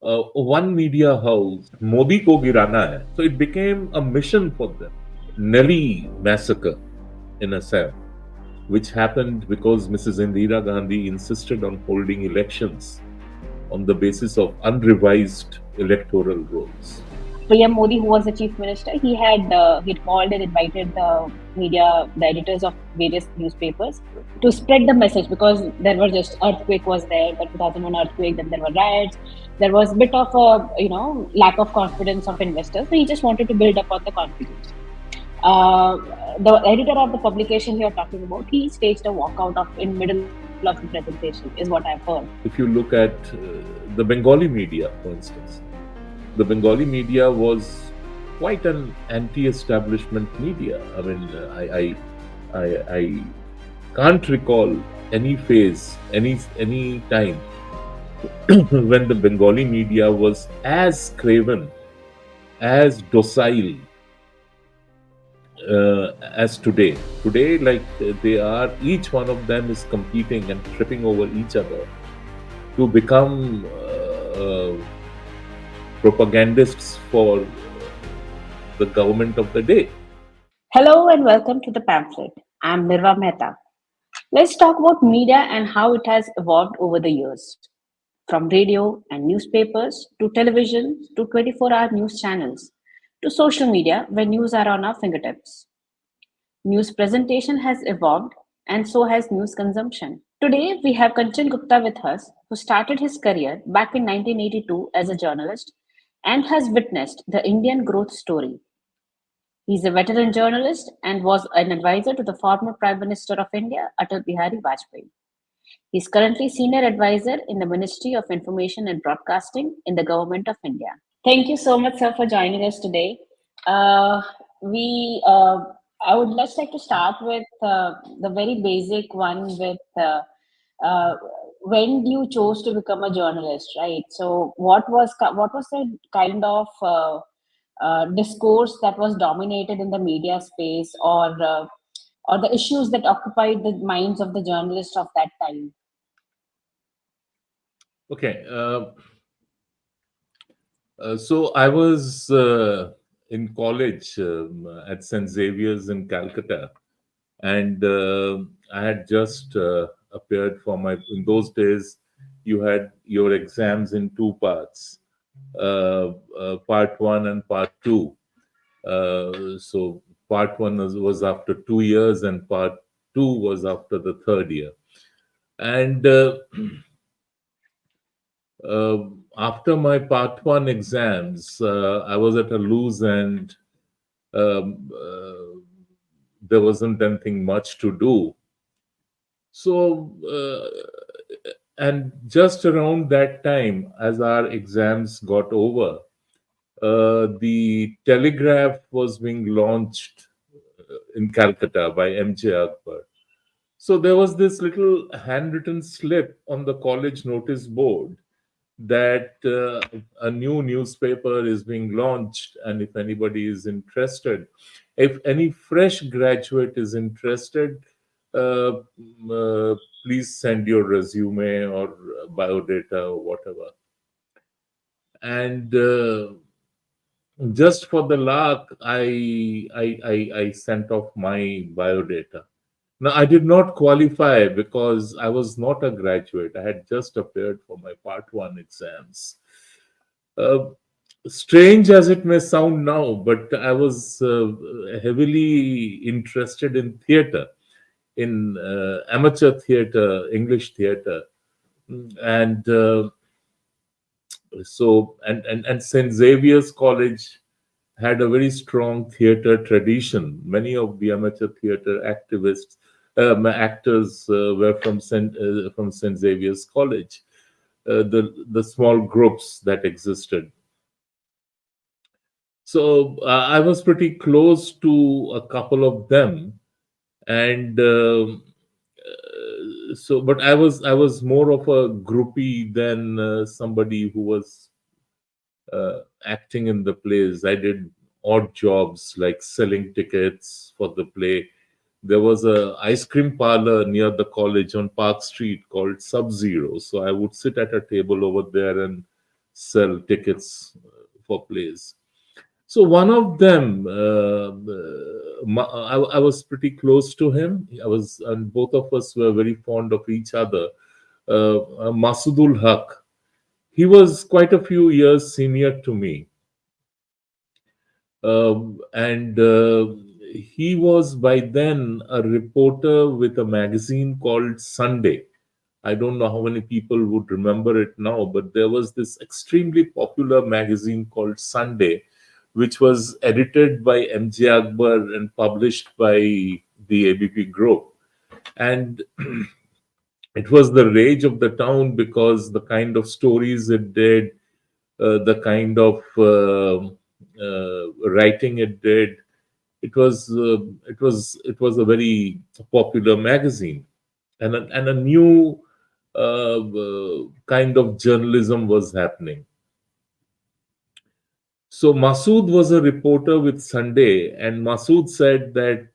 one media house, Modi ko girana hai. So it became a mission for them. Nelly massacre in Assam, which happened because Mrs. Indira Gandhi insisted on holding elections on the basis of unrevised electoral rolls. PM Modi, who was the chief minister, he had called and invited the media, the editors of various newspapers, to spread the message because there were just earthquake was there, the 2001 earthquake, then there were riots. There was a bit of a lack of confidence of investors. So he just wanted to build up on the confidence. Uh, the editor of the publication we are talking about, he staged a walkout of in middle of the presentation, is what I've heard. If you look at the Bengali media, for instance, the Bengali media was quite an anti-establishment media. I mean, I can't recall any phase, any time when the Bengali media was as craven, as docile as today. Today, like they are, each one of them is competing and tripping over each other to become propagandists for the government of the day. Hello and welcome to the pamphlet. I'm Nirwa Mehta. Let's talk about media and how it has evolved over the years. From radio and newspapers to television to 24-hour news channels to social media where news are on our fingertips. News presentation has evolved and so has news consumption. Today we have Kanchan Gupta with us, who started his career back in 1982 as a journalist and has witnessed the Indian growth story. He is a veteran journalist and was an advisor to the former Prime Minister of India, Atal Bihari Vajpayee. He is currently senior advisor in the Ministry of Information and Broadcasting in the Government of India. Thank you so much, sir, for joining us today. Uh, we, I would just like to start with the very basic one with uh, when you chose to become a journalist, right? So, what was the kind of discourse that was dominated in the media space, or the issues that occupied the minds of the journalists of that time? Okay, so I was in college at St. Xavier's in Calcutta, and I had just appeared for my. In those days, you had your exams in two parts, part one and part two. So part one was after 2 years, and part two was after the third year. And after my part one exams, I was at a loose end. Um, there wasn't anything much to do. So, and just around that time, as our exams got over, the Telegraph was being launched in Calcutta by M.J. Akbar. So there was this little handwritten slip on the college notice board that a new newspaper is being launched, and if anybody is interested, if any fresh graduate is interested, uh, please send your resume or biodata or whatever. And just for the lark, I sent off my biodata. Now, I did not qualify because I was not a graduate. I had just appeared for my part one exams. Uh, Strange as it may sound now, but I was heavily interested in theater, in amateur theater, English theater. And and St. Xavier's College had a very strong theater tradition. Many of the amateur theater activists, actors were from St. Xavier's College. The small groups that existed. So I was pretty close to a couple of them, and but I was more of a groupie than somebody who was acting in the plays. I did odd jobs like selling tickets for the play. There was a ice cream parlor near the college on Park Street called Sub Zero. So I would sit at a table over there and sell tickets for plays. So one of them, I was pretty close to him. And both of us were very fond of each other. Masudul Haq. He was quite a few years senior to me, and he was by then a reporter with a magazine called Sunday. I don't know how many people would remember it now, but there was this extremely popular magazine called Sunday, which was edited by MJ Akbar and published by the ABP Group. And it was the rage of the town because the kind of stories it did, the kind of writing it did, it was a very popular magazine, and a new kind of journalism was happening. So Masood was a reporter with Sunday, and Masood said that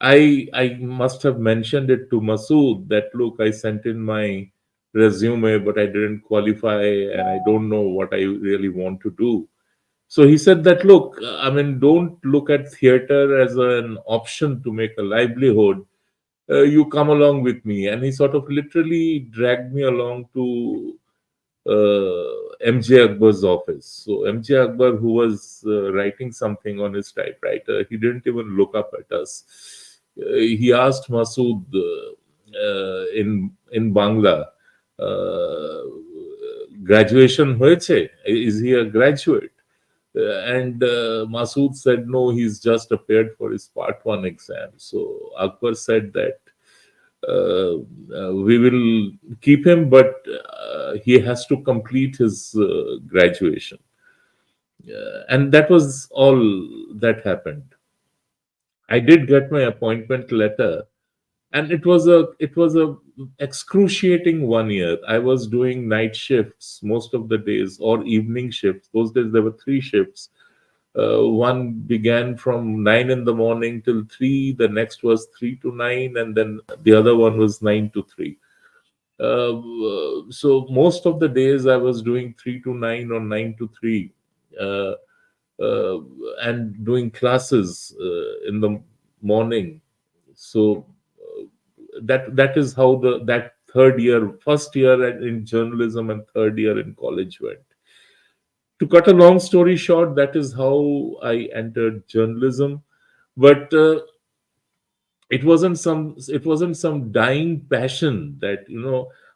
I must have mentioned it to Masood that look, I sent in my resume, but I didn't qualify, and I don't know what I really want to do. So he said that look, I mean, don't look at theater as an option to make a livelihood. You come along with me, and he sort of literally dragged me along to MJ Akbar's office. So MJ Akbar, who was writing something on his typewriter, he didn't even look up at us. He asked Masood in Bangla, uh, graduation হয়েছে? Is he a graduate? And Masood said, no, he's just appeared for his part one exam. So Akbar said that we will keep him, but he has to complete his graduation. And that was all that happened. I did get my appointment letter, and it was a excruciating 1 year. I was doing night shifts most of the days, or evening shifts. Those days there were three shifts. One began from 9 in the morning till 3, the next was 3 to 9, and then the other one was 9 to 3. So most of the days I was doing 3 to 9 or 9 to 3, uh, uh, and doing classes in the morning. So that is how the that third year, first year in journalism and third year in college went. To cut a long story short, that is how I entered journalism. But it wasn't some dying passion that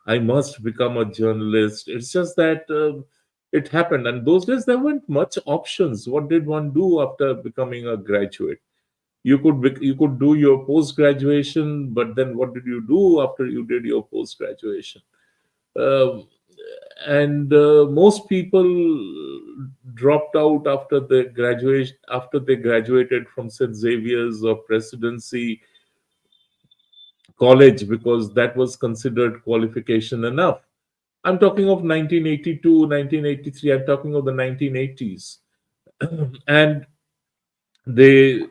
I must become a journalist. It's just that it happened, and those days there weren't much options. What did one do after becoming a graduate? You could do your post graduation, but then what did you do after you did your post graduation? Um and most people dropped out after they graduated from St. Xavier's or Presidency College, because that was considered qualification enough. I'm talking of 1982, 1983. I'm talking of the 1980s. And they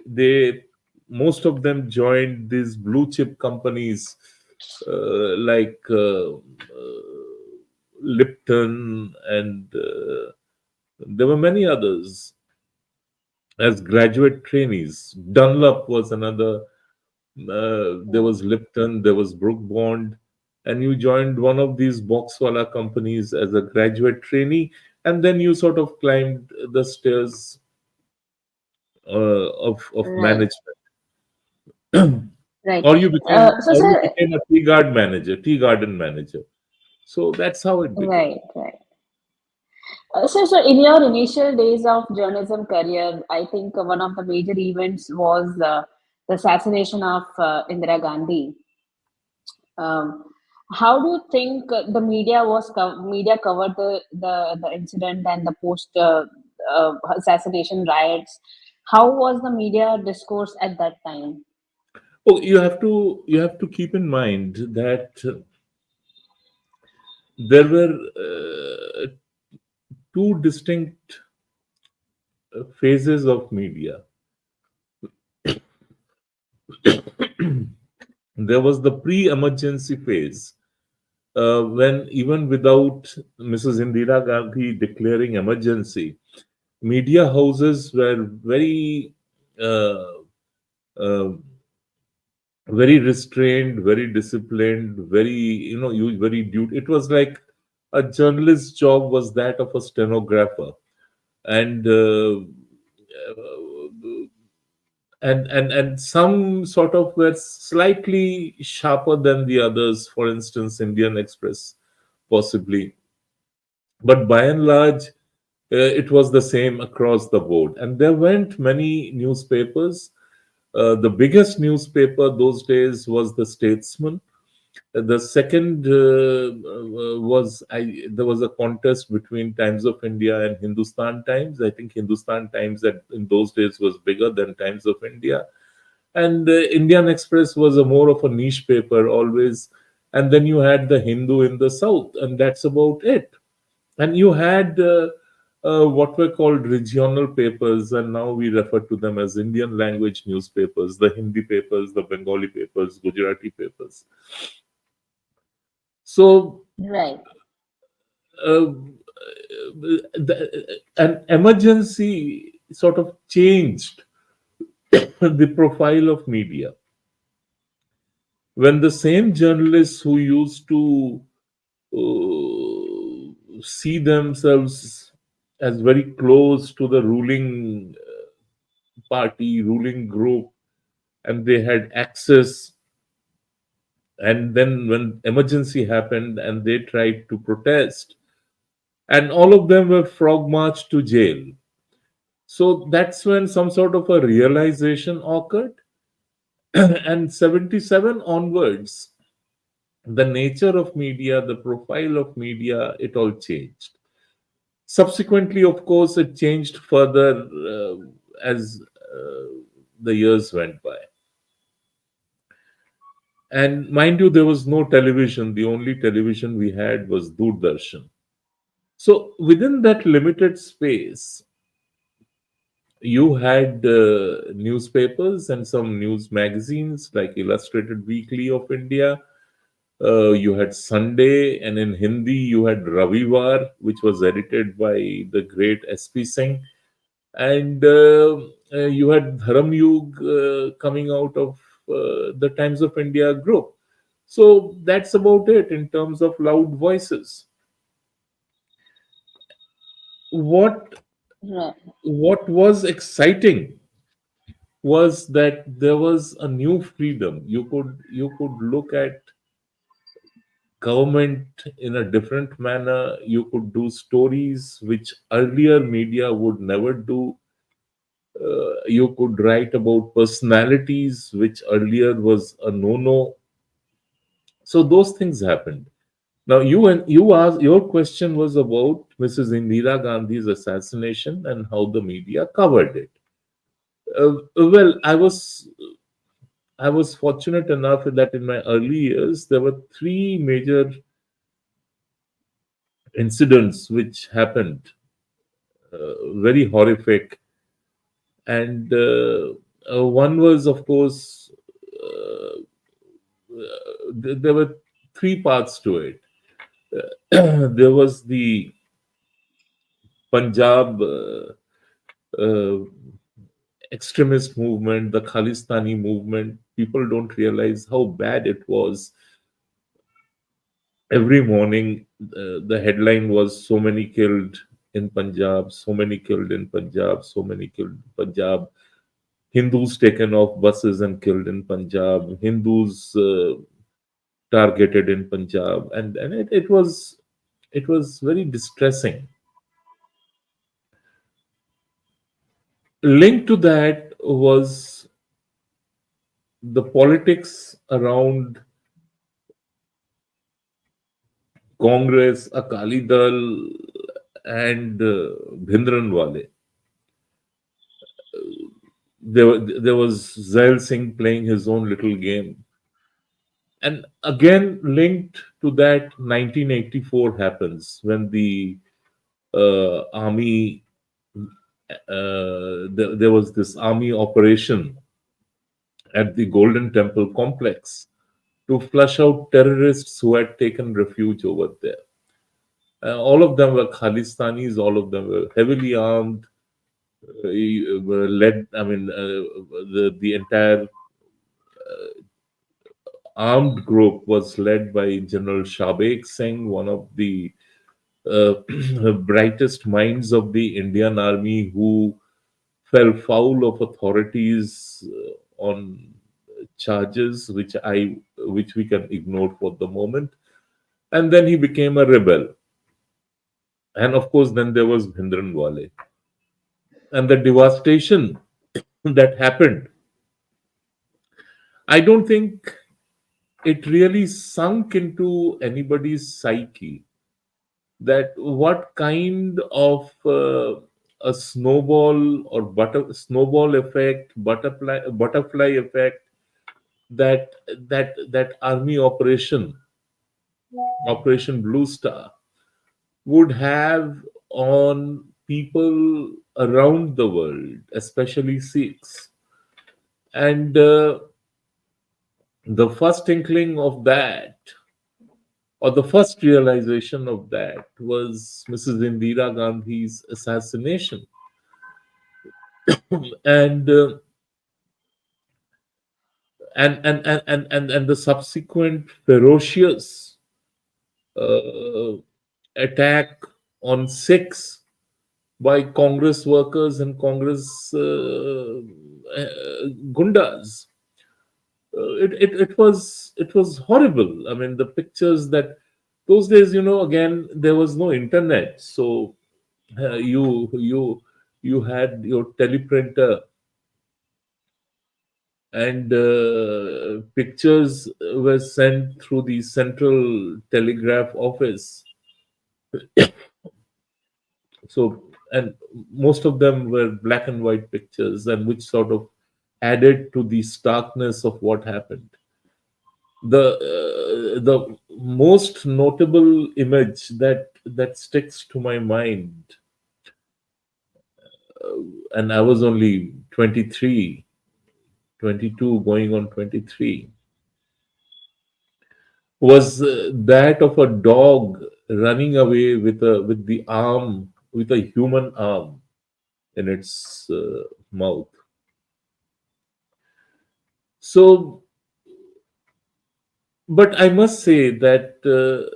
most of them joined these blue chip companies, like Lipton, and there were many others as graduate trainees. Dunlop was another. There was Lipton, there was Brook Bond, and you joined one of these Boxwala companies as a graduate trainee, and then you sort of climbed the stairs of Right, management, right. or you became So, or you sir, became a tea garden manager. So that's how it began. right, right. So, in your initial days of journalism career, I think one of the major events was the assassination of Indira Gandhi. Um, how do you think media covered the incident and the post assassination riots? How was the media discourse at that time? Oh, you have to keep in mind that there were two distinct phases of media. There was the pre-emergency phase, when even without Mrs. Indira Gandhi declaring emergency, media houses were uh, uh, very restrained, very disciplined, very very due. It was like a journalist's job was that of a stenographer, and some sort of were slightly sharper than the others. For instance, Indian Express, possibly, but by and large, it was the same across the board. And there weren't many newspapers. The biggest newspaper those days was the Statesman. The second there was a contest between Times of India and Hindustan Times. I think Hindustan Times in those days was bigger than Times of India, and Indian Express was a more of a niche paper always. And then you had the Hindu in the south, and that's about it. And you had what were called regional papers, and now we refer to them as Indian language newspapers: the Hindi papers, the Bengali papers, Gujarati papers. So Right. uh, an emergency sort of changed the profile of media. When the same journalists who used to see themselves as very close to the ruling party, ruling group, and they had access, and then when emergency happened and they tried to protest, and all of them were frog marched to jail. So that's when some sort of a realization occurred. And 77 onwards, the nature of media, the profile of media, it all changed. Subsequently, of course, it changed further as the years went by. And mind you, there was no television. The only television we had was Doordarshan. So within that limited space, you had newspapers and some news magazines like Illustrated Weekly of India. You had Sunday, and in Hindi you had Ravivar, which was edited by the great S.P. Singh, and you had Dharam Yug coming out of the Times of India group. So that's about it in terms of loud voices. What Right. what was exciting was that there was a new freedom. You could look at government in a different manner. You could do stories which earlier media would never do. You could write about personalities which earlier was a no-no. So those things happened. Now you asked, your question was about Mrs. Indira Gandhi's assassination and how the media covered it. Well, I was fortunate enough that in my early years there were three major incidents which happened, very horrific. And one was, of course, there were three parts to it. There was the Punjab uh, extremist movement, the Khalistani movement. People don't realize how bad it was. Every morning, the headline was so many killed in Punjab, so many killed in Punjab, so many killed in Punjab. Hindus taken off buses and killed in Punjab. Hindus targeted in Punjab, and it was very distressing. Linked to that was the politics around Congress, Akali Dal, and Bhindranwale. There was Zail Singh playing his own little game. And again, linked to that, 1984 happens when the army, there was this army operation at the Golden Temple complex to flush out terrorists who had taken refuge over there. All of them were Khalistanis, all of them were heavily armed, were led, the entire armed group was led by General Shabek Singh, one of the uh, brightest minds of the Indian army, who fell foul of authorities on charges which we can ignore for the moment, and then he became a rebel. And of course, then there was Bhindranwale, and the devastation that happened. I don't think it really sunk into anybody's psyche that what kind of a snowball or snowball effect, butterfly effect, that army operation Blue Star would have on people around the world, especially Sikhs. And the first inkling of that, or the first realization of that, was Mrs. Indira Gandhi's assassination. And and the subsequent ferocious uh, attack on Sikhs by Congress workers and Congress gundas. It was horrible. I mean, the pictures that those days, again, there was no internet, so you had your teleprinter, and pictures were sent through the central telegraph office. So, and most of them were black and white pictures, and which sort of added to the starkness of what happened. The most notable image that sticks to my mind, and I was only 23, 22, going on 23, was that of a dog running away with a human arm in its mouth. So, but I must say that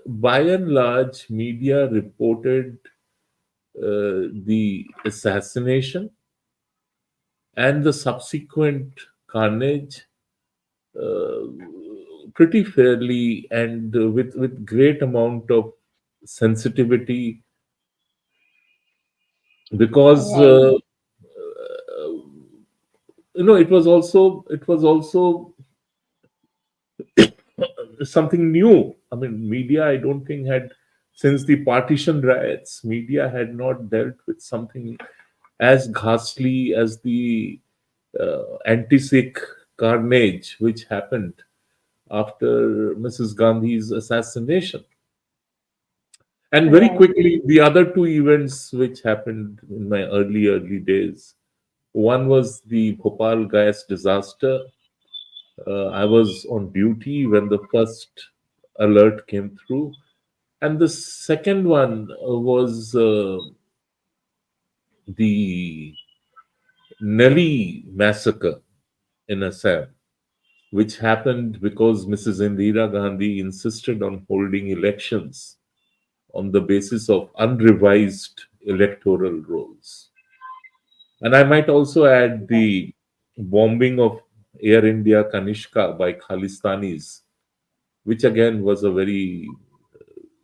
by and large, media reported the assassination and the subsequent carnage uh, pretty fairly, and with great amount of sensitivity, because Right, it was also something new. I mean, media, I don't think, had, since the partition riots, media had not dealt with something as ghastly as the anti-Sikh carnage which happened after Mrs. Gandhi's assassination. And very right, quickly, the other two events which happened in my early days. One was the Bhopal gas disaster. I was on duty when the first alert came through, and the second one was the Nelly massacre in Assam, which happened because Mrs. Indira Gandhi insisted on holding elections on the basis of unrevised electoral rolls. And I might also add right, the bombing of Air India Kanishka by Khalistanis, which again was a very,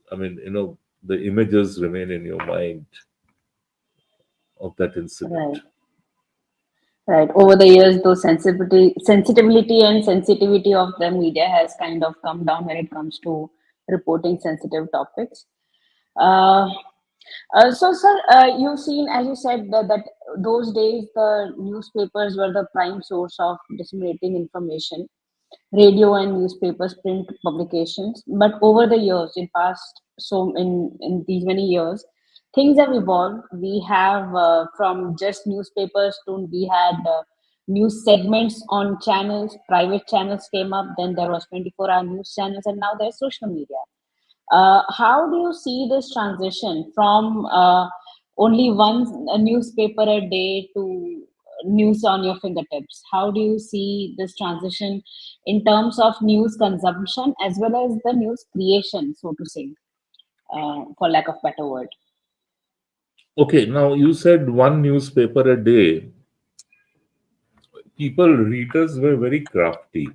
the images remain in your mind of that incident. right. Right. Over the years, those sensitivity and sensitivity of the media has kind of come down when it comes to reporting sensitive topics. Uh, so, sir, you've seen, as you said, that those days the newspapers were the prime source of disseminating information, radio and newspapers, print publications. But over the years, in these many years, things have evolved. We have from just newspapers to we had News segments on channels, private channels came up, then there was 24-hour news channels, and now there's social media. How do you see this transition from only one newspaper a day to news on your fingertips? How do you see this transition in terms of news consumption as well as the news creation, so to say, for lack of better word? Okay, now you said one newspaper a day. People, readers were very crafty.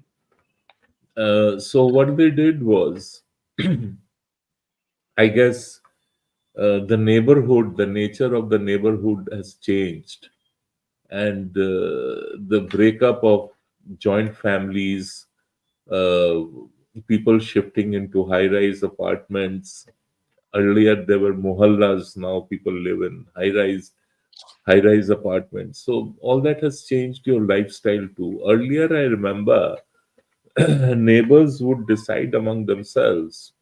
So what they did was, I guess, the neighborhood, the nature of the neighborhood has changed, and the breakup of joint families, uh, people shifting into high-rise apartments. Earlier there were mohallas. Now people live in high-rise apartments. So all that has changed your lifestyle too. Earlier, I remember neighbors would decide among themselves.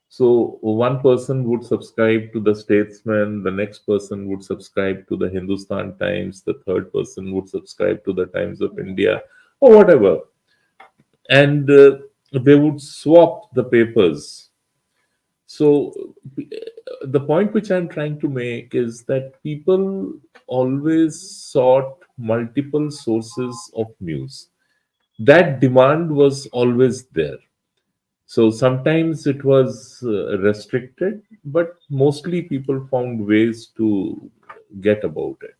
So one person would subscribe to the Statesman, the next person would subscribe to the Hindustan Times, the third person would subscribe to the Times of India, or whatever, and they would swap the papers. So the point which I'm trying to make is that people always sought multiple sources of news. That demand was always there. So sometimes it was restricted, but mostly people found ways to get about it.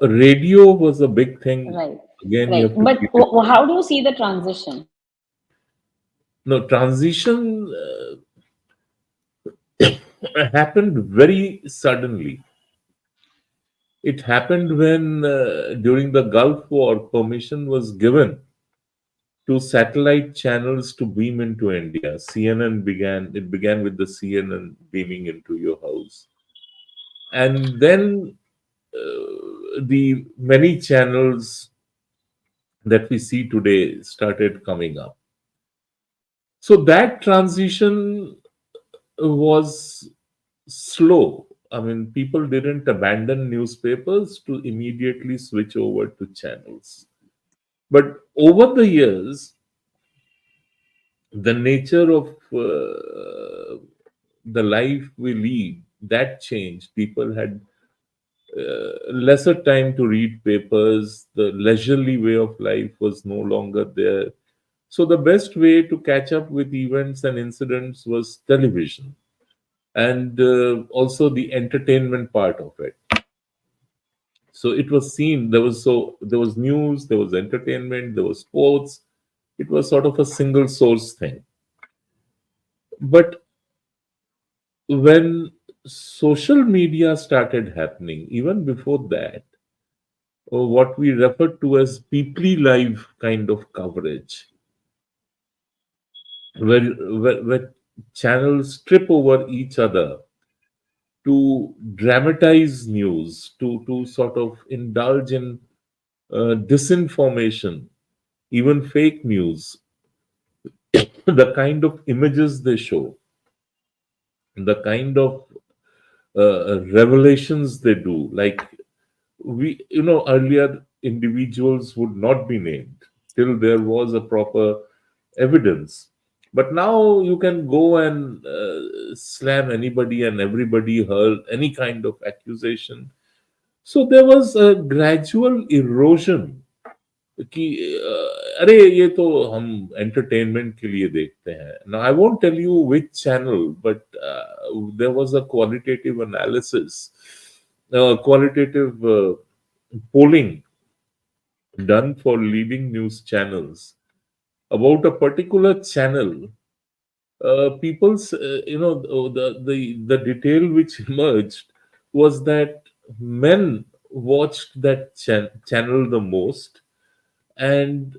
Radio was a big thing. Right, Again, you right. have to But keep it. how do you see the transition? No, transition happened very suddenly. It happened when, during the Gulf War, permission was given to satellite channels to beam into India. CNN began. It began with the CNN beaming into your house, and then the many channels that we see today started coming up. So that transition was slow. I mean, people didn't abandon newspapers to immediately switch over to channels. But over the years, the nature of the life we lead, that changed. People had lesser time to read papers. The leisurely way of life was no longer there. So the best way to catch up with events and incidents was television, and also the entertainment part of it. So it was seen, there was news, there was entertainment, there was sports. It was sort of a single source thing. But when social media started happening, even before that, or what we refer to as people live kind of coverage, where channels trip over each other to dramatize news, to sort of indulge in disinformation, even fake news, the kind of images they show, the kind of revelations they do. Like, earlier individuals would not be named till there was a proper evidence. But now you can go and slam anybody and everybody, hurl any kind of accusation. So there was a gradual erosion कि अरे ये तो हम entertainment के लिए देखते हैं. Now I won't tell you which channel, but there was a qualitative analysis, qualitative polling done for leading news channels about a particular channel. People's the detail which emerged was that men watched that channel the most, and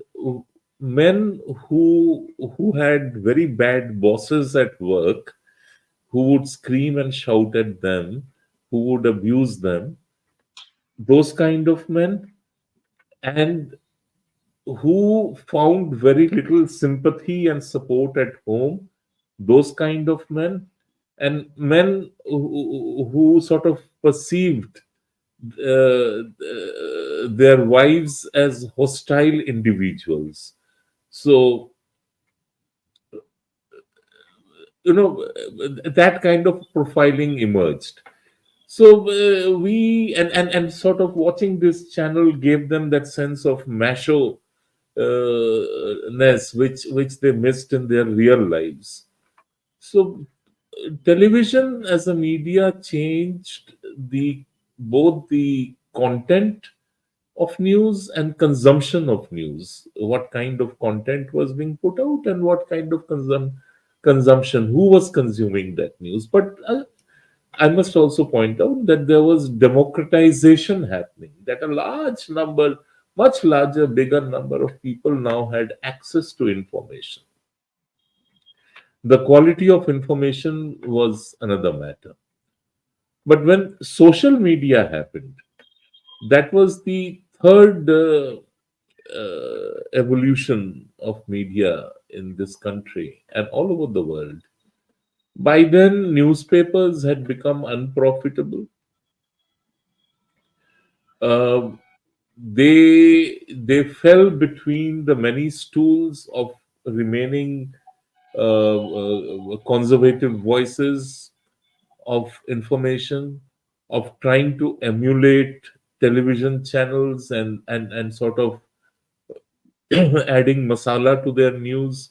men who had very bad bosses at work, who would scream and shout at them, who would abuse them, those kind of men, and who found very little sympathy and support at home, those kind of men, and men who sort of perceived their wives as hostile individuals. So, that kind of profiling emerged. So we and sort of watching this channel gave them that sense of macho ness which they missed in their real lives. So television as a media changed the both the content of news and consumption of news. What kind of content was being put out and what kind of consumption, who was consuming that news. But I must also point out that there was democratization happening, that a large number, much larger, bigger number of people now had access to information. The quality of information was another matter. But when social media happened, that was the third evolution of media in this country and all over the world. By then, newspapers had become unprofitable. Uh, they fell between the many stools of remaining conservative voices of information, of trying to emulate television channels and sort of adding masala to their news.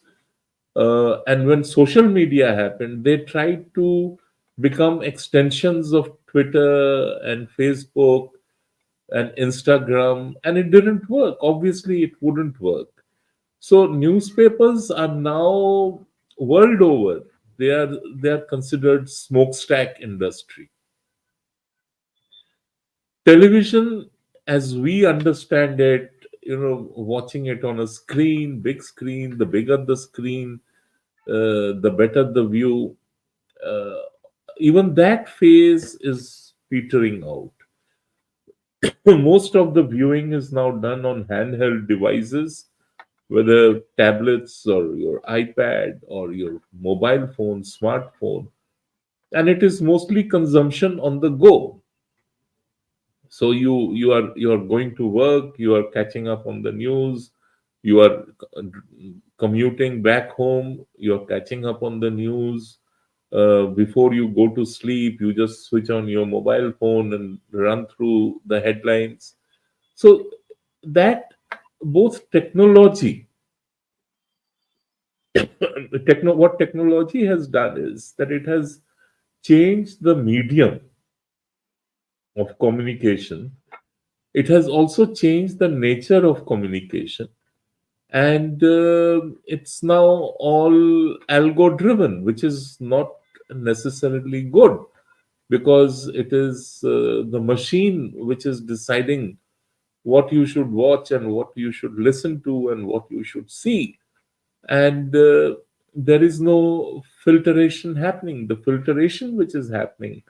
And when social media happened, they tried to become extensions of Twitter and Facebook and Instagram, and it didn't work. Obviously, it wouldn't work. So newspapers are now world over. They are considered smokestack industry. Television, as we understand it, watching it on a screen, big screen, the bigger the screen, the better the view. Uh, Even that phase is petering out. Most of the viewing is now done on handheld devices, whether tablets or your iPad or your mobile phone, smartphone, and it is mostly consumption on the go. So you are going to work, you are catching up on the news, you are commuting back home, you are catching up on the news. Before you go to sleep, you just switch on your mobile phone and run through the headlines. So that both technology, what technology has done is that it has changed the medium of communication. It has also changed the nature of communication, and it's now all algo driven, which is not necessarily good, because it is the machine which is deciding what you should watch and what you should listen to and what you should see. And there is no filtration happening. The filtration which is happening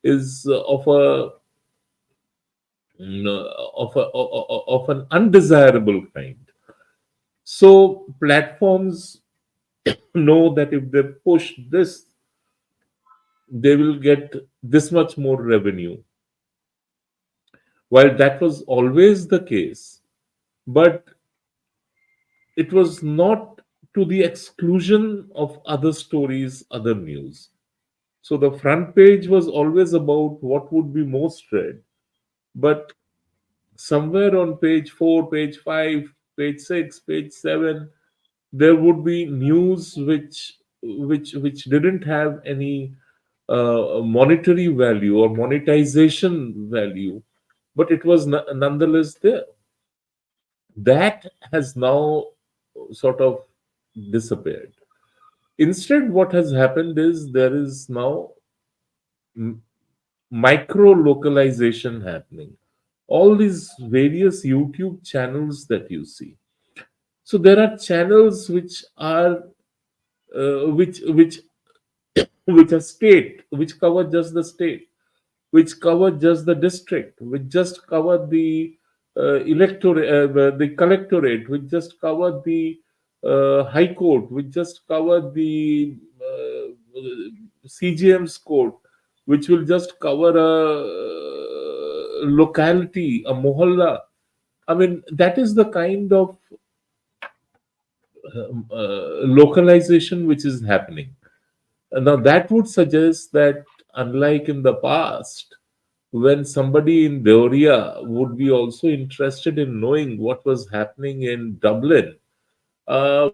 is of an undesirable kind. So platforms know that if they push this, they will get this much more revenue. While that was always the case, but it was not to the exclusion of other stories, other news. So the front page was always about what would be most read, but somewhere on page 4, page 5, page 6, page 7, there would be news which didn't have any monetary value or monetization value, but it was nonetheless there. That has now sort of disappeared. Instead, what has happened is there is now micro localization happening. All these various YouTube channels that you see. So there are channels which are which which are state, which cover just the state, which cover just the district, which just cover the electorate, the collectorate, which just cover the high court, which just cover the CGM's court, which will just cover locality, a mohalla. I mean, that is the kind of localization which is happening. Now, that would suggest that, unlike in the past, when somebody in Deoria would be also interested in knowing what was happening in Dublin, uh,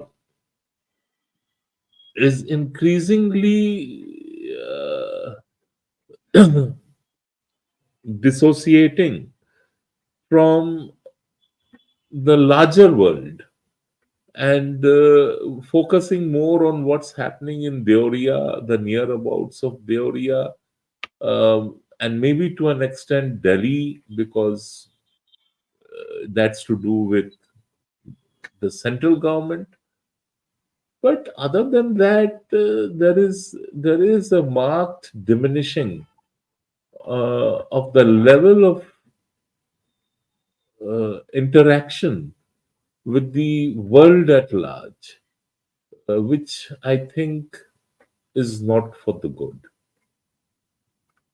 is increasingly dissociating from the larger world and focusing more on what's happening in Deoria, the nearabouts of Deoria, and maybe to an extent Delhi, because that's to do with the central government. But other than that, there is a marked diminishing of the level of interaction with the world at large, which I think is not for the good.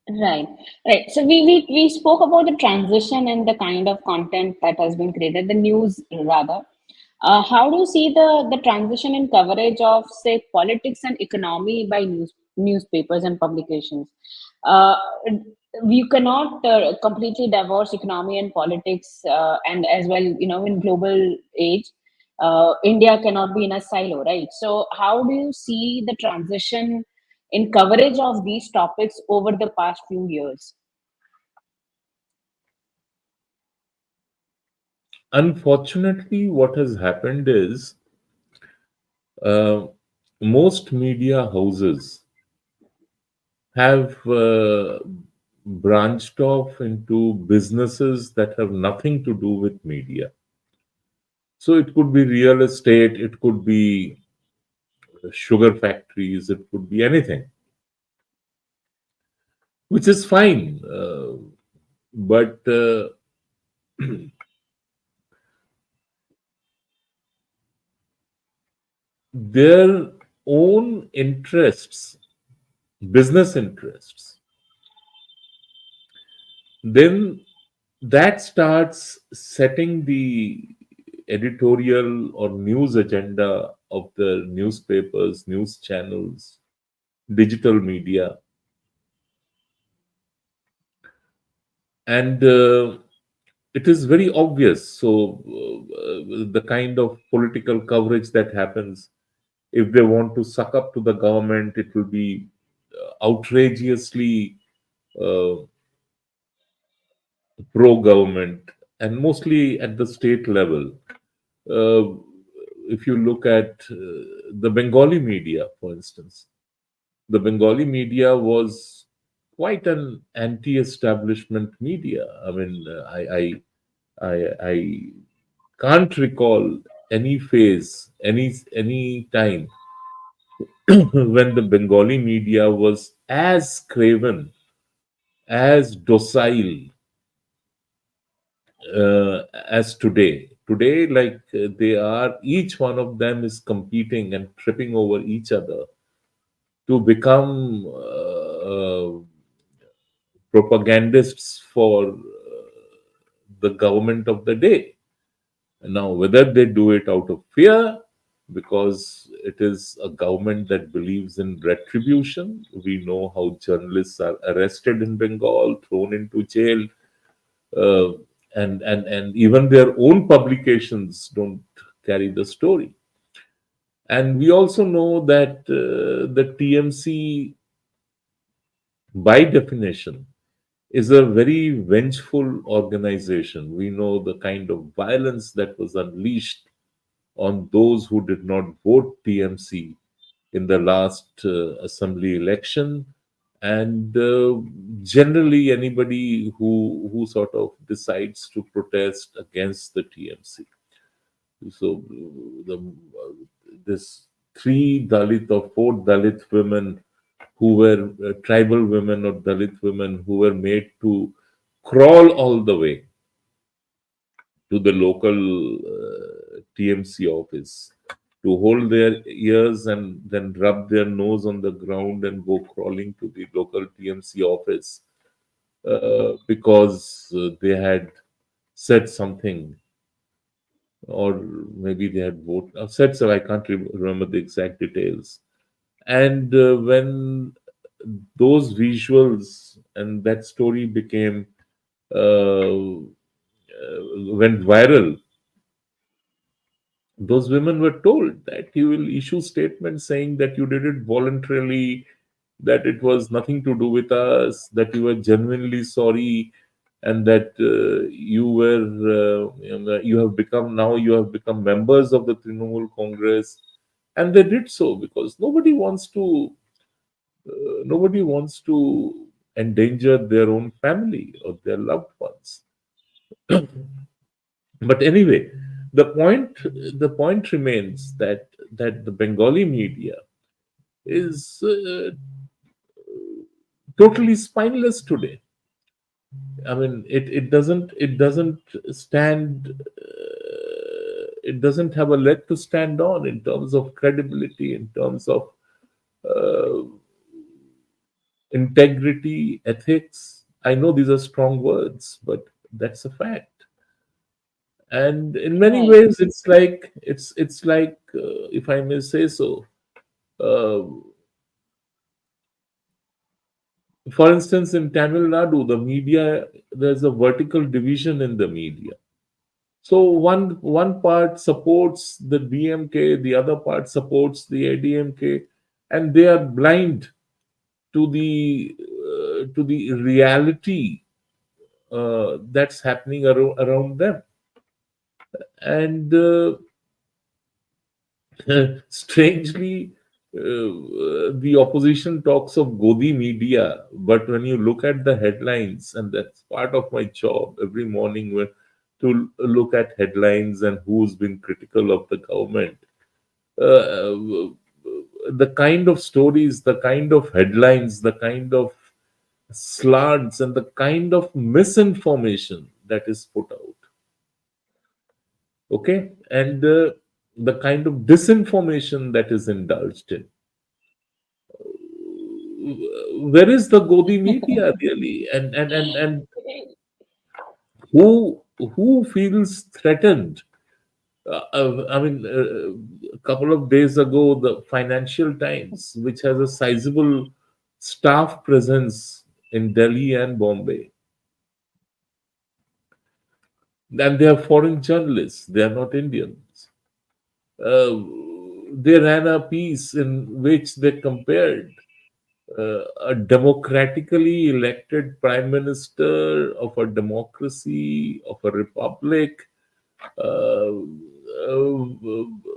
Right, right. So we spoke about the transition and the kind of content that has been created, the news rather. How do you see the transition in coverage of, say, politics and economy by newspapers and publications? Uh, you cannot completely divorce economy and politics, and as well, in global age, India cannot be in a silo, right? So, how do you see the transition in coverage of these topics over the past few years? Unfortunately, what has happened is uh, most media houses have branched off into businesses that have nothing to do with media. So it could be real estate, it could be sugar factories, it could be anything, which is fine. But their own interests, business interests, then that starts setting the editorial or news agenda of the newspapers, news channels, digital media. And it is very obvious. So, the kind of political coverage that happens, if they want to suck up to the government, it will be outrageously uh, pro government, and mostly at the state level. Uh, if you look at the Bengali media, for instance, the Bengali media was quite an anti-establishment media. I mean, I can't recall any phase, any time when the Bengali media was as craven, as docile as today. Today, like they are, each one of them is competing and tripping over each other to become propagandists for the government of the day. Now, whether they do it out of fear, because it is a government that believes in retribution. We know how journalists are arrested in Bengal, thrown into jail, uh, and even their own publications don't carry the story. And we also know that the TMC, by definition, is a very vengeful organization. We know the kind of violence that was unleashed on those who did not vote TMC in the last assembly election, and generally anybody who sort of decides to protest against the TMC. So the this three Dalit or four Dalit women who were tribal women or Dalit women who were made to crawl all the way to the local TMC office, to hold their ears and then rub their nose on the ground and go crawling to the local TMC office because they had said something, or maybe they had voted, said so. I can't remember the exact details. And when those visuals and that story became went viral, those women were told that you will issue statements saying that you did it voluntarily, that it was nothing to do with us, that you were genuinely sorry, and that you have become members of the Trinamool Congress. And they did so because nobody wants to endanger their own family or their loved ones. But anyway, the point remains that the Bengali media is totally spineless today. I mean, it doesn't stand. It doesn't have a leg to stand on in terms of credibility, in terms of uh, integrity, ethics. I know these are strong words, but that's a fact. And in many Right. ways, it's like, if I may say so. Uh, for instance, in Tamil Nadu, the media, there's a vertical division in the media. So one part supports the DMK, the other part supports the ADMK, and they are blind to the reality that's happening around them. And strangely, the opposition talks of Godi media, but when you look at the headlines, and that's part of my job every morning, to look at headlines and who's been critical of the government, uh, the kind of stories, the kind of headlines, the kind of slants, and the kind of misinformation that is put out. Okay, and the kind of disinformation that is indulged in. Where is the Godi media really? And who feels threatened? I mean, a couple of days ago, the Financial Times, which has a sizable staff presence in Delhi and Bombay, and they are foreign journalists, they are not Indians. Uh, they ran a piece in which they compared a democratically elected prime minister of a democracy, of a republic, uh,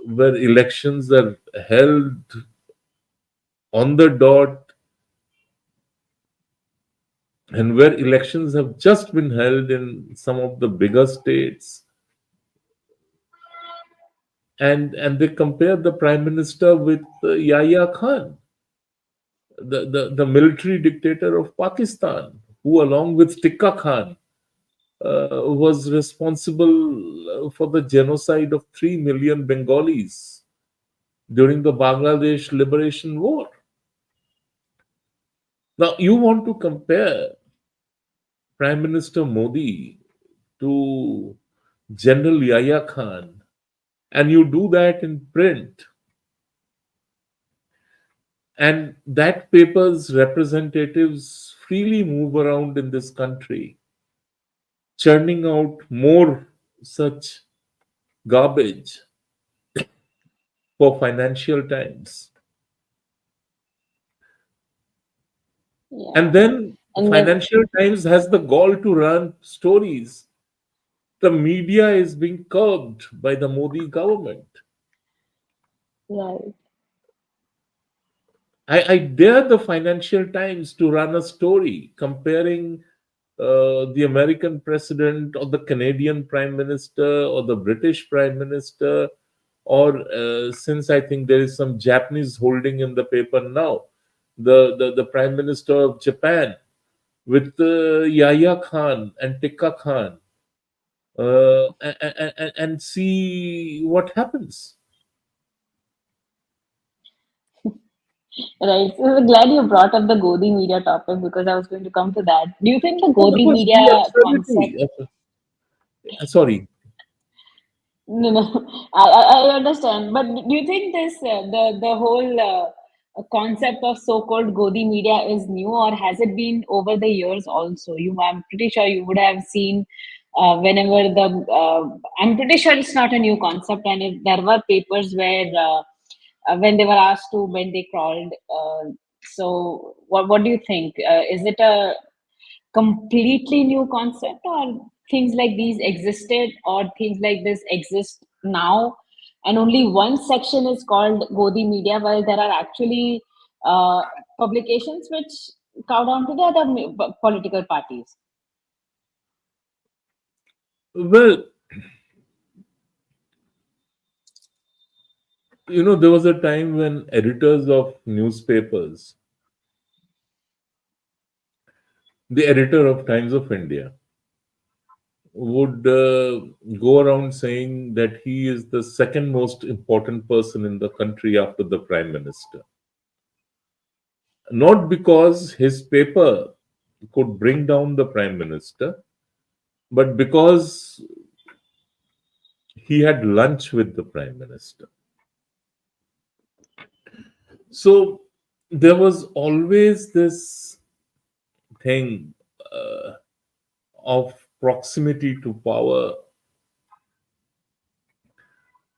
where elections are held on the dot, and where elections have just been held in some of the bigger states. And they compare the prime minister with Yahya Khan, the military dictator of Pakistan, who, along with Tikka Khan, was responsible for the genocide of 3 million Bengalis during the Bangladesh Liberation War. Now, you want to compare Prime Minister Modi to General Yahya Khan, and you do that in print, and that paper's representatives freely move around in this country, churning out more such garbage for Financial Times. Yeah. And then And then, Financial Times has the gall to run stories. The media is being curbed by the Modi government. right. I dare the Financial Times to run a story comparing the American president, or the Canadian prime minister, or the British prime minister, or since I think there is some Japanese holding in the paper now, the prime minister of Japan, with Yahya Khan and Tikka Khan, and see what happens. Right. So I'm glad you brought up the Godi media topic because I was going to come to that. Do you think the No, Godi because the media concept? absurdity. Sorry. No, no, I understand. But do you think this the whole concept of so-called Godi media is new, or has it been over the years also? I'm pretty sure you would have seen whenever I'm pretty sure it's not a new concept, and there were papers where when they were asked to when they crawled. So, what do you think? Is it a completely new concept, or things like these existed, or things like this exist now, and only one section is called Godi media, while there are actually uh, publications which cow down to the other political parties? Well, there was a time when editors of newspapers, the editor of Times of India, would go around saying that he is the second most important person in the country after the prime minister. Not because his paper could bring down the prime minister, but because he had lunch with the prime minister. So there was always this thing of proximity to power,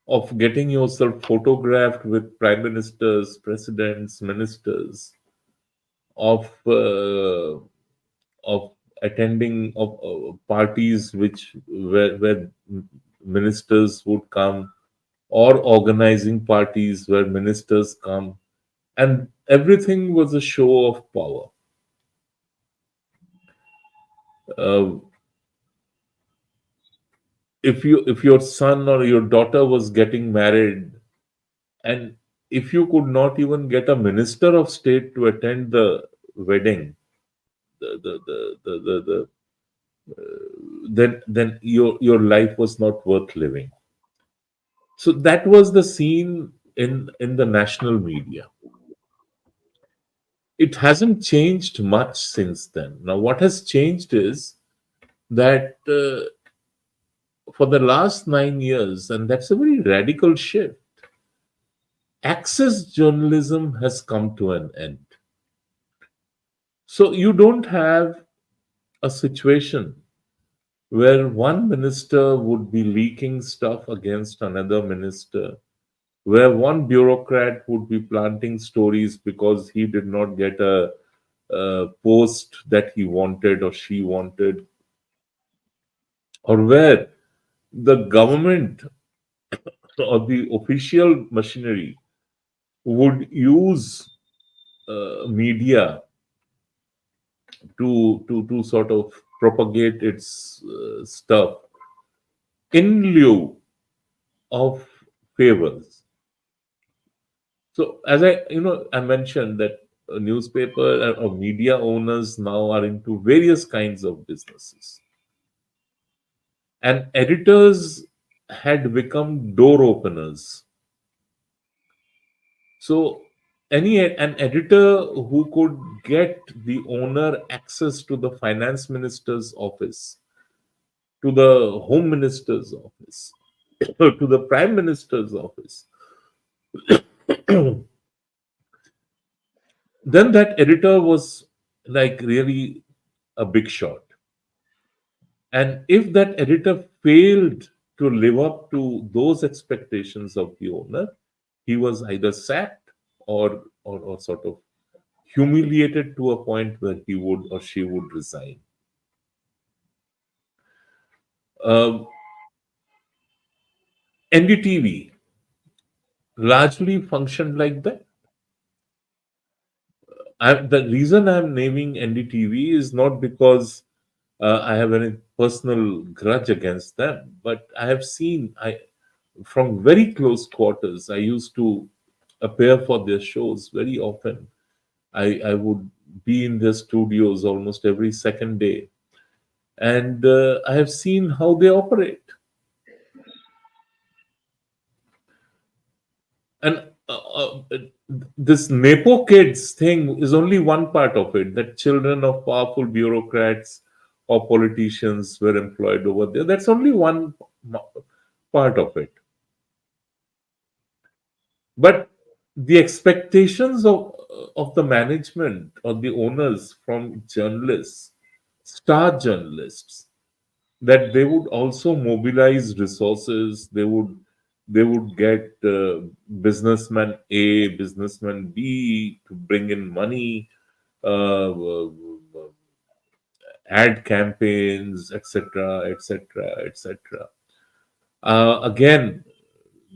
of getting yourself photographed with prime ministers, presidents, ministers, of of attending of parties which where ministers would come, or organizing parties where ministers come, and everything was a show of power. Uh, if your son or your daughter was getting married, and if you could not even get a minister of state to attend the wedding, the then your life was not worth living. So that was the scene in the national media. It hasn't changed much since then. Now what has changed is that for the last 9 years, and that's a very radical shift, access journalism has come to an end. So you don't have a situation where one minister would be leaking stuff against another minister, where one bureaucrat would be planting stories because he did not get a post that he wanted or she wanted, or where the government or the official machinery would use media to sort of propagate its stuff in lieu of favors. So as I mentioned that newspaper or media owners now are into various kinds of businesses, and editors had become door openers. So an editor who could get the owner access to the finance minister's office, to the home minister's office, to the prime minister's office, then that editor was like really a big shot. And if that editor failed to live up to those expectations of the owner, he was either sacked or sort of humiliated to a point where he would or she would resign. Um, NDTV largely functioned like that. The reason I'm naming NDTV is not because I have any personal grudge against them, but I have seen from very close quarters. I used to appear for their shows very often. I would be in their studios almost every second day, and I have seen how they operate. And this Nepo kids thing is only one part of it. That children of powerful bureaucrats or politicians were employed over there. That's only one part of it. But the expectations of the management or the owners from journalists, star journalists, that they would also mobilize resources. They would get businessman A, businessman B to bring in money, ad campaigns, etc., etc., etc. Again,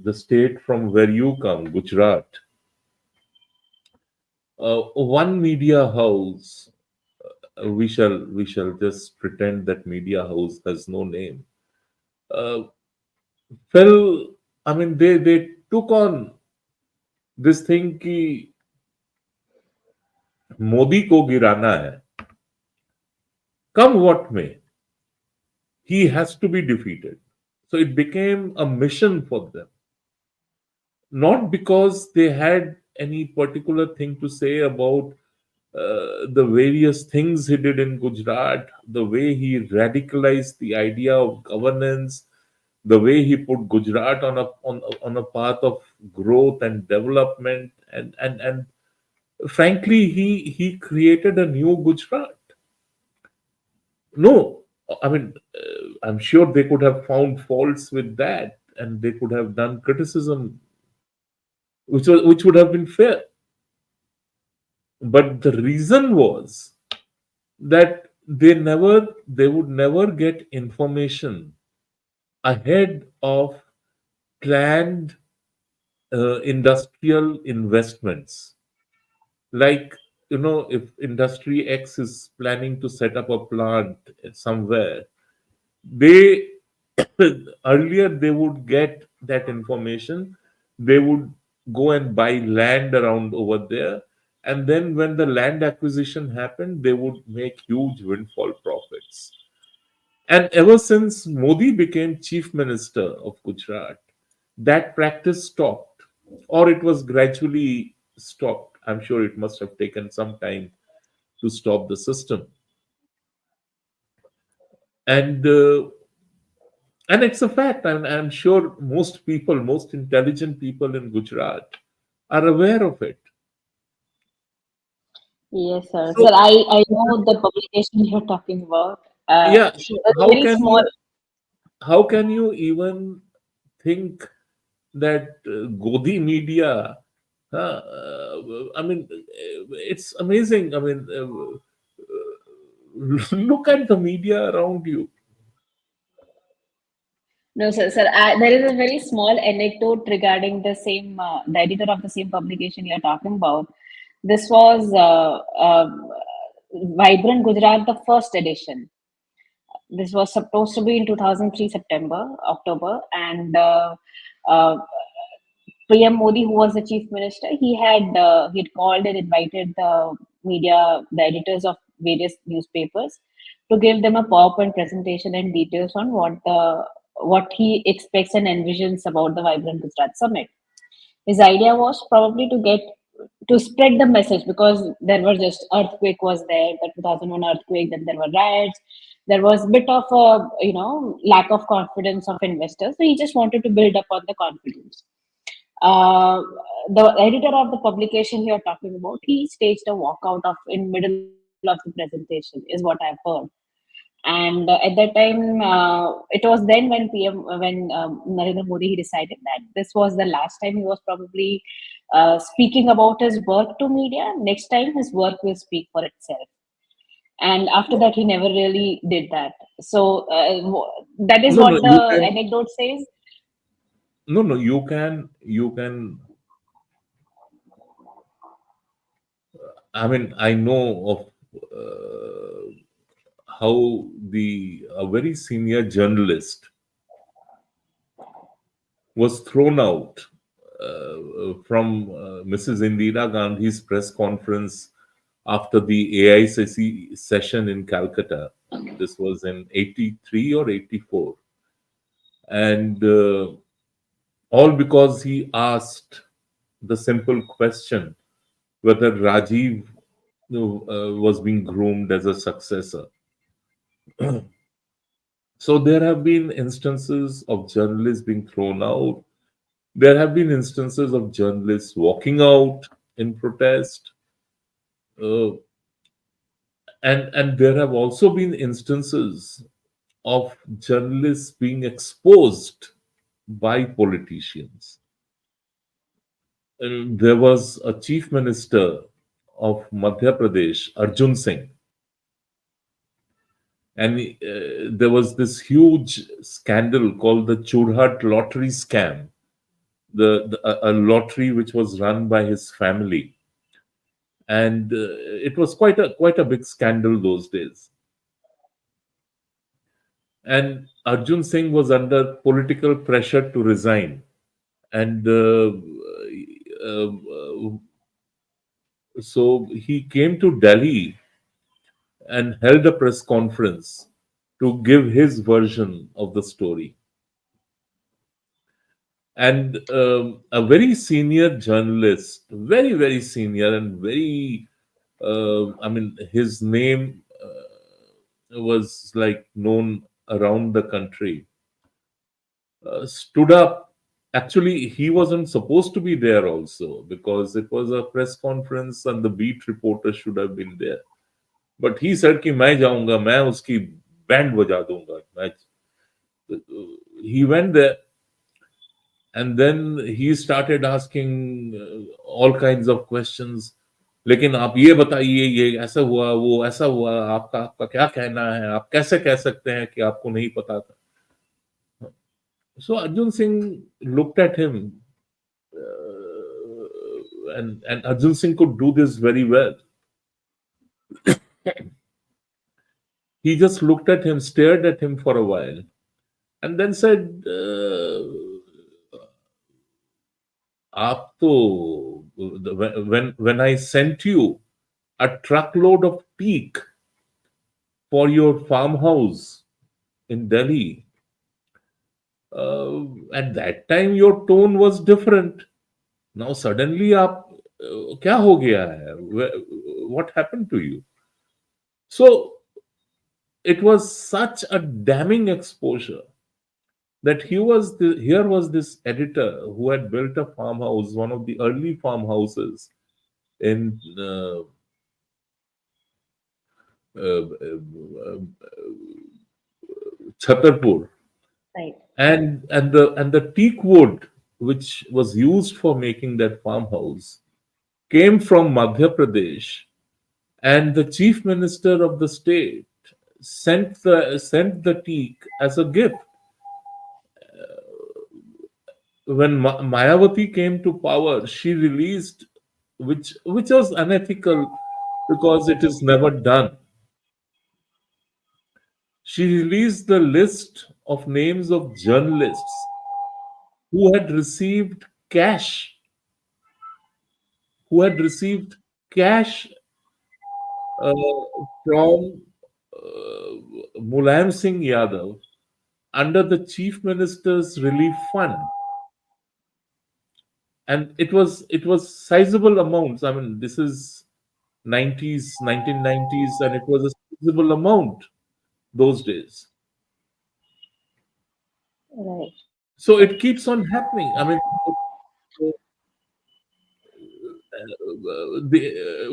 the state from where you come, Gujarat, one media house. We shall just pretend that media house has no name. Uh, fell. I mean, they took on this thing कि मोदी को गिराना है, come what may, he has to be defeated. So it became a mission for them, not because they had any particular thing to say about the various things he did in Gujarat, the way he radicalized the idea of governance, the way he put Gujarat on a path of growth and development, and frankly, he created a new Gujarat. No, I mean, I'm sure they could have found faults with that, and they could have done criticism, which would have been fair. But the reason was that they would never get information ahead of planned industrial investments. Like, if industry X is planning to set up a plant somewhere, they earlier they would get that information. They would go and buy land around over there, and then when the land acquisition happened, they would make huge windfall profits. And ever since Modi became chief minister of Gujarat, that practice stopped, or it was gradually stopped. I'm sure it must have taken some time to stop the system. And uh, and it's a fact. I'm sure most people, most intelligent people in Gujarat are aware of it. Yes, sir. Sir, So, I know the publication you're talking about. yeah, so It's a very small. how can you even think that Godi media, I mean, it's amazing. I mean, look at the media around you. No, sir, sir. There is a very small anecdote regarding the editor of the same publication you're talking about. This was Vibrant Gujarat, the first edition. This was supposed to be in 2003 September, October, and uh, PM Modi, who was the chief minister, he had called and invited the media, the editors of various newspapers, to give them a PowerPoint presentation and details on what he expects and envisions about the Vibrant Gujarat Summit. His idea was probably to spread the message, because there were just earthquake was there, the 2001 earthquake, then there were riots, there was a bit of a lack of confidence of investors, so he just wanted to build up on the confidence. uh, the editor of the publication you're talking about, he staged a walkout of in middle of the presentation, is what I've heard. And at that time, it was then when Narendra Modi, he decided that this was the last time he was probably speaking about his work to media. Next time, his work will speak for itself. And after that, he never really did that. So that is No, no, what you the can. anecdote says. No, no, you can. I mean, I know of how the a very senior journalist was thrown out from Mrs. Indira Gandhi's press conference after the AICC session in Calcutta. This was in 83 or 84. And all because he asked. the simple question whether Rajiv was being groomed as a successor. So there have been instances of journalists being thrown out. There have been instances of journalists walking out in protest. Uh, and there have also been instances of journalists being exposed by politicians. There was a chief minister of Madhya Pradesh, Arjun Singh, and there was this huge scandal called the Churhat lottery scam, a lottery which was run by his family, and it was quite a big scandal those days. And Arjun Singh was under political pressure to resign, and so he came to Delhi and held a press conference to give his version of the story. And a very senior journalist, very senior and very, I mean, his name was like known around the country, stood up. Actually, he wasn't supposed to be there also because it was a press conference and the beat reporter should have been there. But he said कि मैं जाऊंगा, मैं उसकी band बजा दूंगा. He went there and then he started asking all kinds of questions. लेकिन आप ये बताइए, ये ऐसा हुआ, वो ऐसा हुआ, आपका आपका क्या कहना है, आप कैसे कह सकते हैं कि आपको नहीं पता था. So Arjun Singh looked at him, and Arjun Singh could do this very well. He just looked at him, stared at him for a while, and then said, "आप तो when I sent you a truckload of teak for your farmhouse in Delhi, at that time your tone was different. Now suddenly आप क्या हो गया है? What happened to you?" So it was such a damning exposure that here was this editor who had built a farmhouse, one of the early farmhouses in Chhatarpur, Right. and the teak wood which was used for making that farmhouse came from Madhya Pradesh, and the chief minister of the state sent the teak as a gift. When Mayawati came to power, she released, which was unethical because it is never done. She released the list of names of journalists who had received cash, who had received cash uh, from Mulayam Singh Yadav under the chief minister's relief fund, and it was sizable amounts. I mean, this is 1990s, and it was a sizable amount those days. Right. So it keeps on happening. I mean,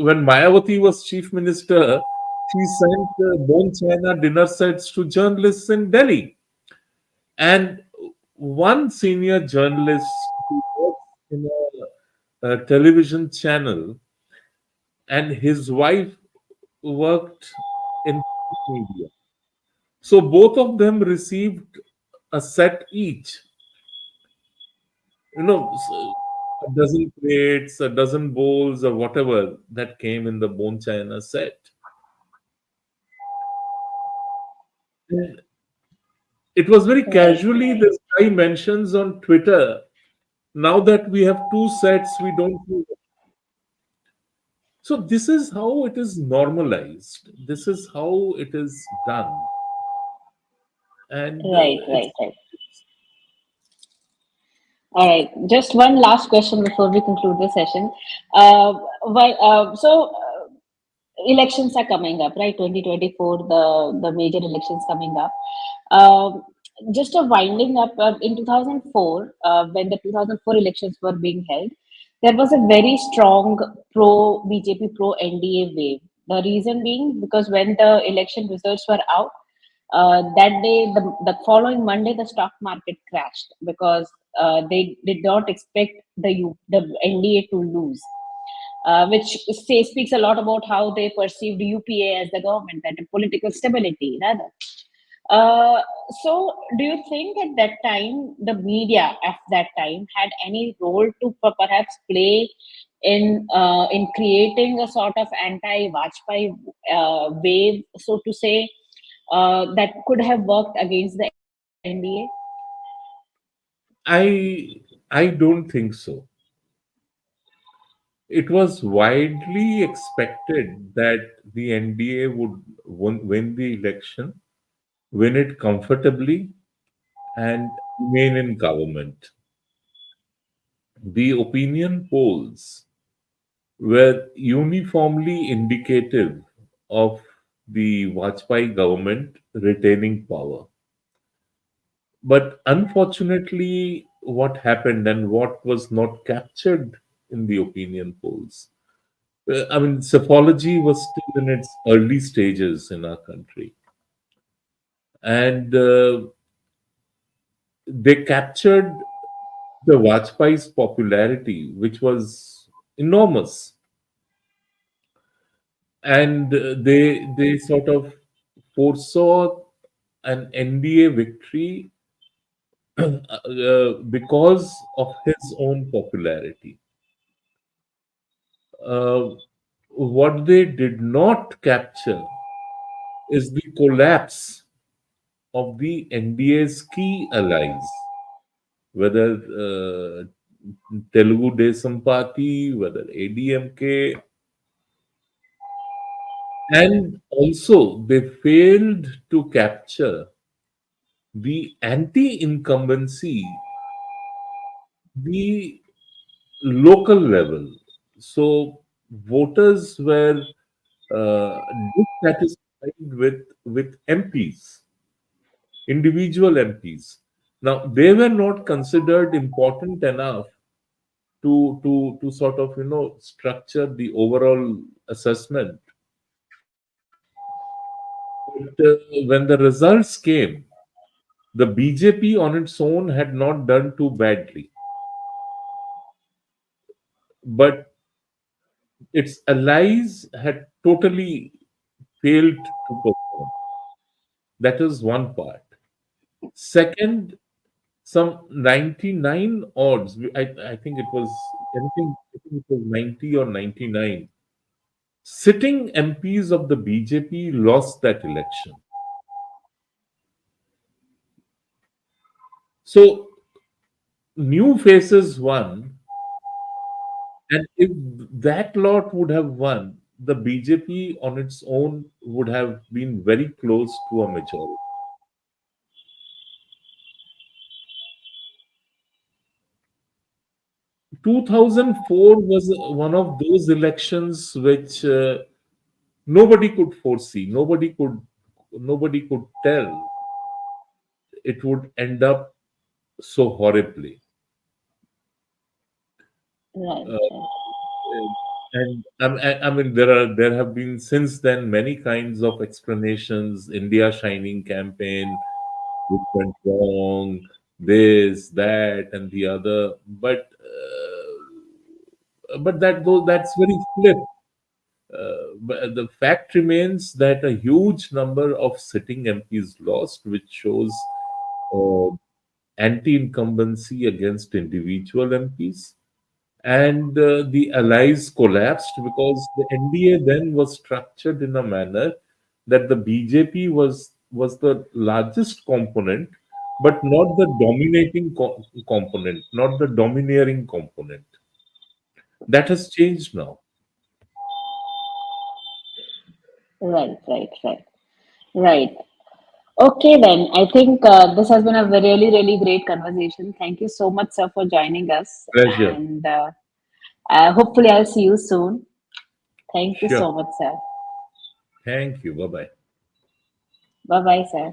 when Mayawati was chief minister, she sent bone china dinner sets to journalists in Delhi. And one senior journalist who works in a television channel, and his wife worked in media. So both of them received a set each. A dozen plates, a dozen bowls, or whatever that came in the bone china set. And it was very Right. casually this guy mentions on Twitter, now that we have two sets, we don't need. So this is how it is normalized. This is how it is done, and Right. it's Right. Right. All right, just one last question before we conclude the session. Elections are coming up, right? 2024, the major elections coming up. Um, just a winding up in 2004, when the 2004 elections were being held, there was a very strong pro BJP, pro NDA wave. The reason being because when the election results were out, that day, the following Monday, the stock market crashed because they did not expect the NDA to lose, speaks a lot about how they perceived UPA as the government, that political stability, rather. Uh, so, do you think at that time the media at that time had any role to perhaps play in creating a sort of anti-Vajpayee wave, so to say, that could have worked against the NDA? I don't think so. It was widely expected that the NDA would win the election, win it comfortably, and remain in government. The opinion polls were uniformly indicative of the Vajpayee government retaining power. But unfortunately, what happened and what was not captured in the opinion polls, I mean, psephology was still in its early stages in our country. And they captured the Vajpayee's popularity, which was enormous. And they sort of foresaw an NDA victory because of his own popularity. Uh, what they did not capture is the collapse of the NDA's key allies, whether Telugu Desam Party, whether ADMK, and also they failed to capture the anti-incumbency, the local level. So voters were dissatisfied with MPs, individual MPs. Now they were not considered important enough to sort of structure the overall assessment. But when the results came, the BJP on its own had not done too badly, but its allies had totally failed to perform. That is one part. Second, some 99 odds. I think it was anything. I think it was 90 or 99. Sitting MPs of the BJP lost that election. So new faces won, and if that lot would have won, the BJP on its own would have been very close to a majority. 2004 was one of those elections which nobody could foresee. Nobody could tell it would end up so horribly. Right, Uh, right, and I mean, there have been since then many kinds of explanations. India Shining campaign, which went wrong, this, that, and the other. But that's very flip. But the fact remains that a huge number of sitting MPs lost, which shows uh, anti-incumbency against individual MPs. And the allies collapsed because the NDA then was structured in a manner that the BJP was the largest component, but not the dominating component, not the domineering component. That has changed now. right, right, right. Right. Okay, then. I think this has been a really, really great conversation. Thank you so much, sir, for joining us. Pleasure. And hopefully, I'll see you soon. Thank you Sure. so much, sir. Thank you. Bye bye. Bye bye, sir.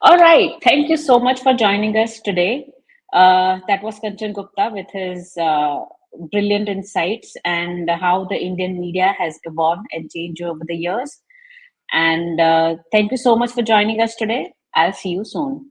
All right. Thank you so much for joining us today. That was Kanchan Gupta with his brilliant insights and how the Indian media has evolved and changed over the years. And thank you so much for joining us today. I'll see you soon.